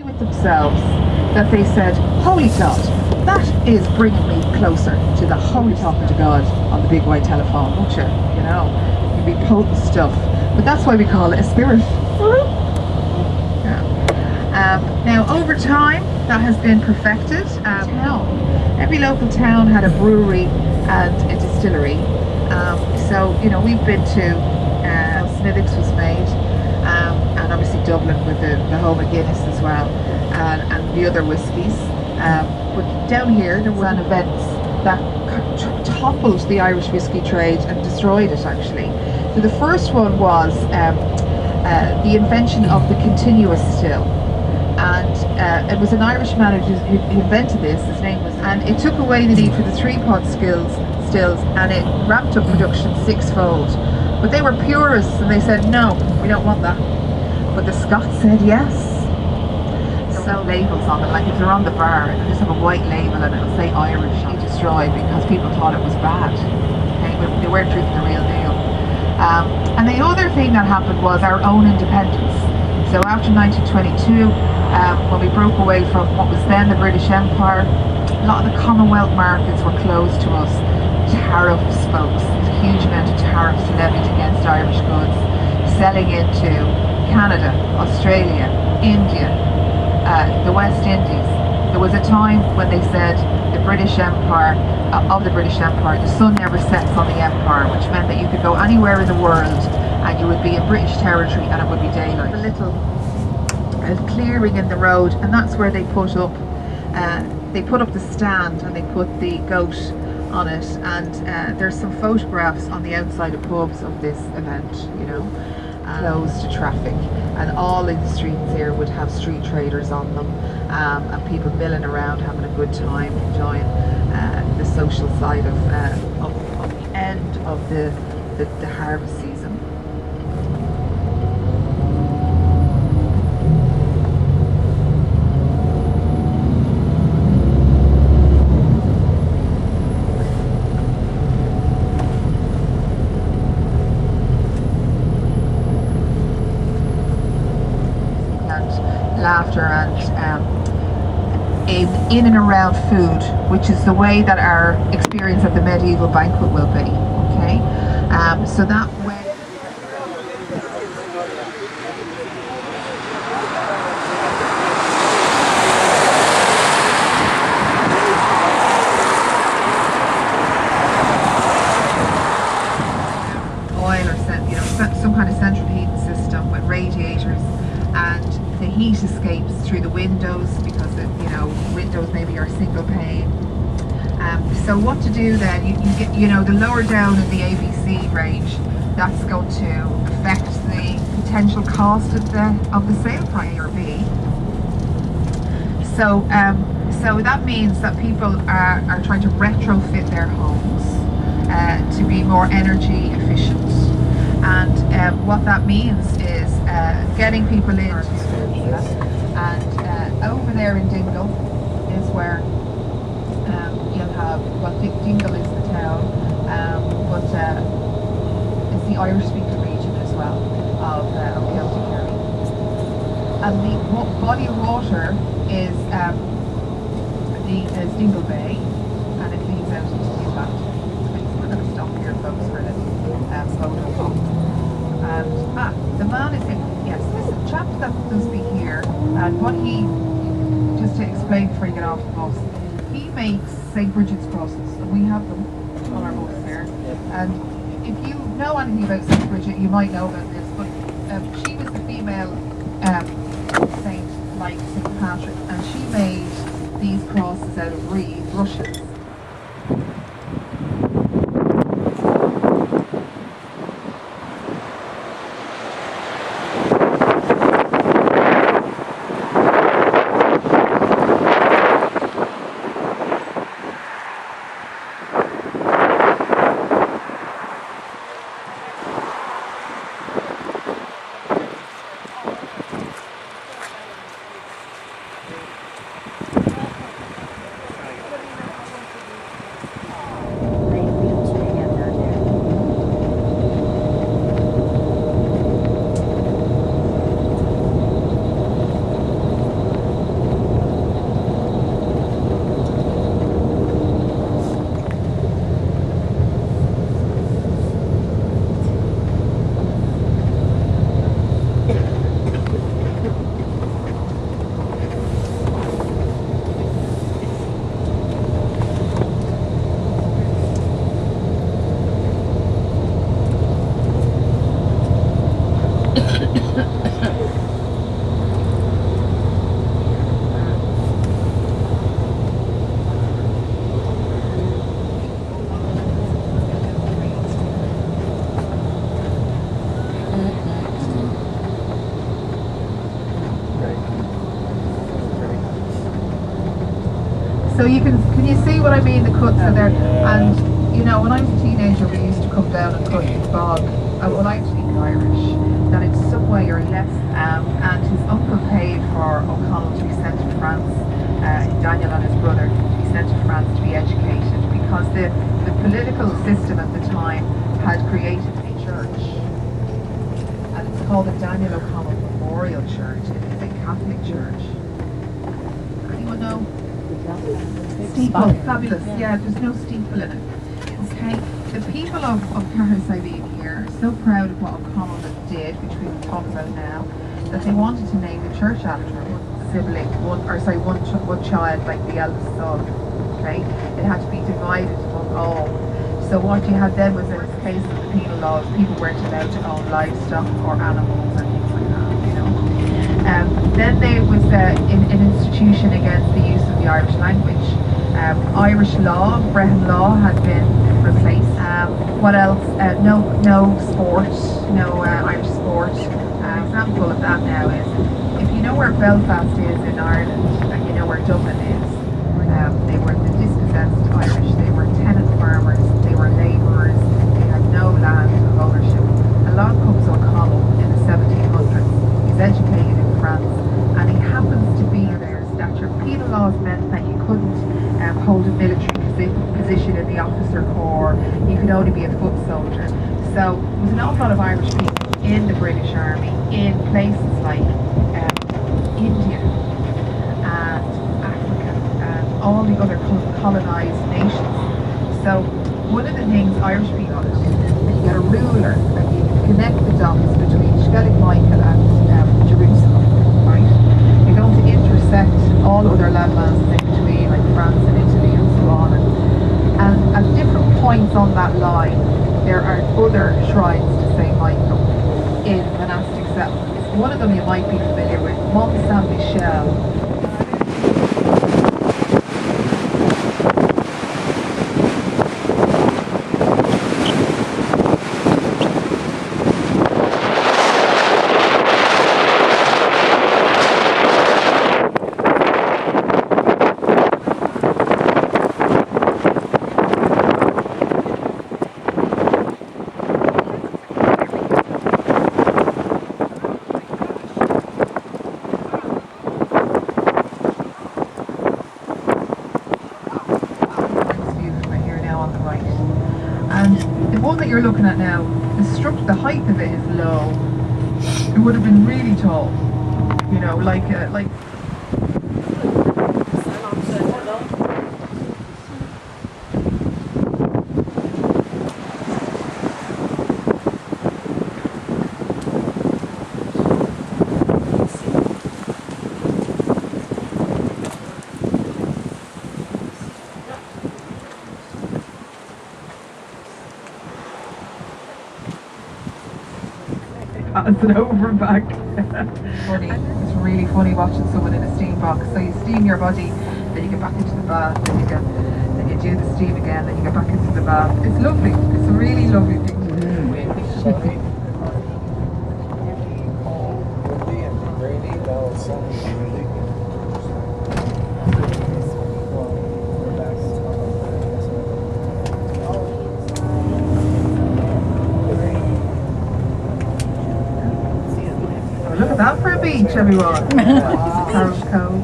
With themselves that they said, "Holy God, that is bringing me closer to the holy talking to God on the big white telephone, won't you? You know, you'd be potent stuff." But that's why we call it a spirit. Yeah. Now, over time, that has been perfected. Every local town had a brewery and a distillery. So, you know, we've been to Smithwick's was made, and obviously Dublin with the home of Guinness as well, and the other whiskies. But down here there were events that toppled the Irish whiskey trade and destroyed it actually. So the first one was the invention of the continuous still. And it was an Irish man who invented this. His name was, and it took away the need for the three-pot stills, and it ramped up production sixfold. But they were purists, and they said no, we don't want that. But the Scots said yes. So labels on them, like if they're on the bar, they just have a white label and it'll say Irish destroyed because people thought it was bad. Okay, but they weren't drinking the real deal. And the other thing that happened was our own independence. So after 1922, when we broke away from what was then the British Empire, a lot of the Commonwealth markets were closed to us. Tariffs, folks. There's a huge amount of tariffs levied against Irish goods, selling into Canada, Australia, India, the West Indies. There was a time when they said the British Empire, the sun never sets on the empire, which meant that you could go anywhere in the world and you would be in British territory and it would be daylight. A little clearing in the road, and that's where they put up the stand and they put the goat on it, and there's some photographs on the outside of pubs of this event, you know, closed to traffic, and all of the streets here would have street traders on them, and people milling around having a good time, enjoying the social side of the end of the harvest season. Laughter and in and around food, which is the way that our experience at the medieval banquet will be. Okay, so that way. Oil or some kind of central heating system with radiators, and the heat escapes through the windows because windows maybe are single pane. So what to do then? You get the lower down in the ABC range. That's going to affect the potential cost of the sale price or B. So that means that people are trying to retrofit their homes to be more energy efficient. And what that means is getting people in. And over there in Dingle is where you'll have, Dingle is the town, but it's the Irish-speaking region as well of County Kerry. And the body of water is Dingle Bay, and it leads out into the Atlantic. We're going to stop here, folks, for a little photo op. And the man is yes, this chap that does be here, and what he, just to explain before you get off the bus, he makes St. Bridget's crosses, and we have them on our bus there. And if you know anything about St. Bridget, you might know about this, but she was the female saint like St. Patrick, and she made these crosses out of reed rushes. So can you see what I mean? The cuts are there, and you know when I was a teenager, we used to come down and cut in the bog. Well, I speak Irish. That in some way or less, and his uncle paid for O'Connell to be sent to France. Daniel and his brother to be sent to France to be educated because the political system at the time had created a church, and it's called the Daniel O'Connell Memorial Church. It is a Catholic church. Anyone know? Steeple, fabulous. Yeah, there's no steeple in it. Okay, the people of Carrick-Sabine here are so proud of what O'Connell did, which we will talk about now, that they wanted to name the church after him. Sibling, one child, like the eldest son. Okay, it had to be divided among all. So what you had then was, in this case of the penal laws, people weren't allowed to own livestock or animals or things like that. You know. Then there was an institution against the use of the Irish language. Irish law, Brehon law, had been replaced. What else? No sport, no Irish sport. An example of that now is, if you know where Belfast is in Ireland, and you know where Dublin is, they were the dispossessed Irish. They were tenant farmers. They were labourers. They had no land of ownership. Along comes O'Connell in the 1700s. He's educated in France, and he happens to be their stature. Penal laws meant that you couldn't hold a military position in the officer corps. You could only be a foot soldier. So there was an awful lot of Irish people in the British Army in places like India and Africa and all the other colonised nations. So one of the things Irish people do, and you get a ruler and you connect the dots between Skellig Michael and Jerusalem, right? You're going to intersect all other landmasses in between, like France and Italy and so on. And at different points on that line, there are other shrines to St. Michael in monastic settlements. One of them you might be familiar with, Mont Saint-Michel. You're looking at now, the height of it is low. It would have been really tall, you know, like as an overback. Funny. It's really funny watching someone in a steam box. So you steam your body, then you get back into the bath, then you do the steam again, then you get back into the bath. It's lovely. It's a really lovely thing to do. Look at that for a beach, everyone. Carrick Cove.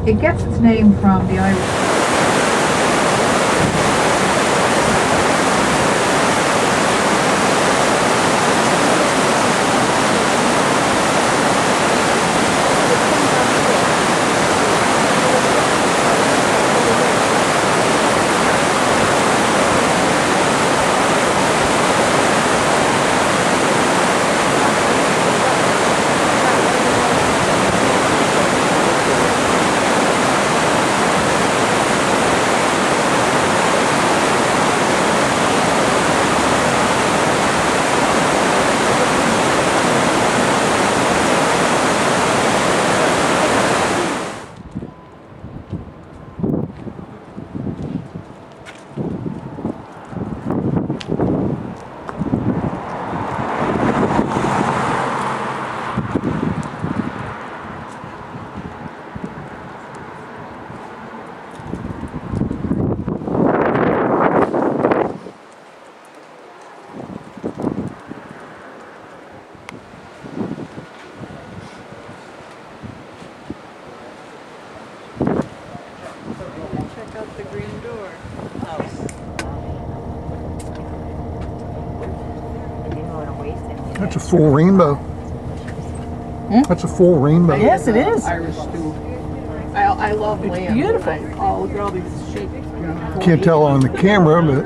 It gets its name from the Irish. Check out the green door. That's a full rainbow. That's a full rainbow. Yes, it is. Irish stew. I love lamb. beautiful. Oh, look at all these shapes. Can't tell on the camera, but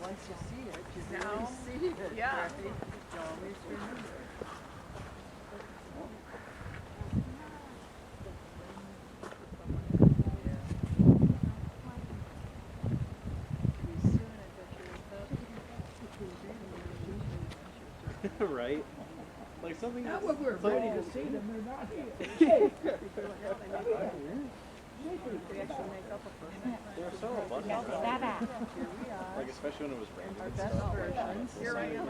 Once you see it, you now see it. Yeah. Right? Like something. Not when we're ready to see them, they're not here. They're so abundant. Like especially when it was raining and stuff. Here I am.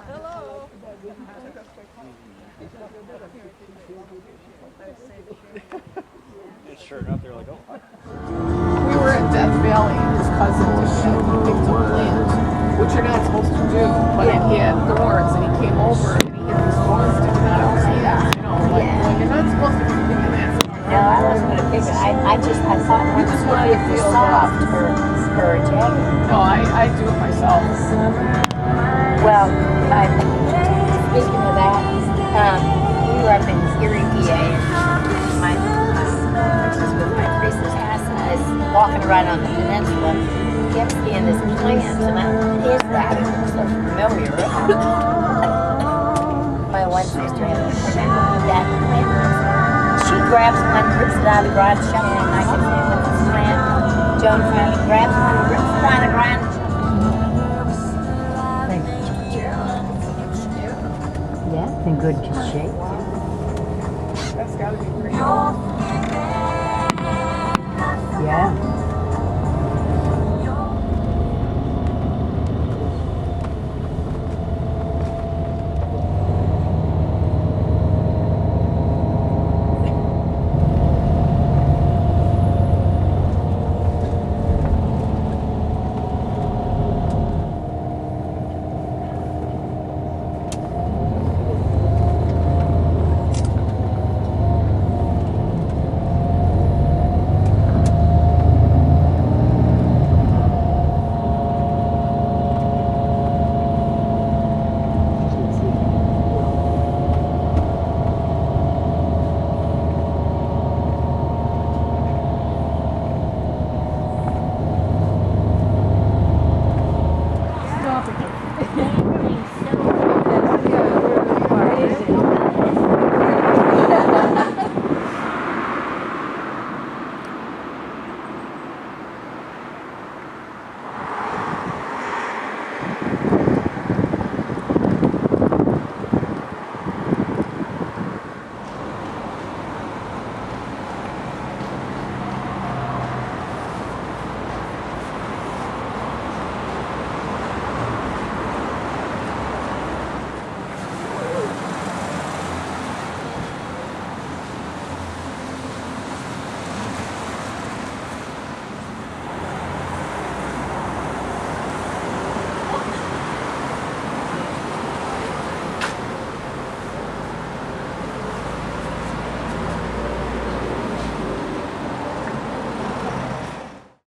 Hello. And sure enough, they're like, oh, We were at Death Valley, his cousin was shooting, he picked up plants, which you're not supposed to do, but he had thorns, and he came over, and he hit these thorns sticking out of his hand, you know, like, well, you're not supposed to be picking that stuff. No, I wasn't gonna pick it. I thought We just wanted to it was feel soft for a jacket. No, I do it myself. Well, speaking of that, we were up in Erie, PA, and my just with my priest's house, and I was walking around on the peninsula, kept seeing this plant, and I what is that? It looks so familiar. My one sister had a that plant. She grabs one, rips it out of the ground, shoves it in like this with this plant. Joan found it, grabs one, rips it out of the ground. Yeah, it's in good shape. That's gotta be pretty. Yeah.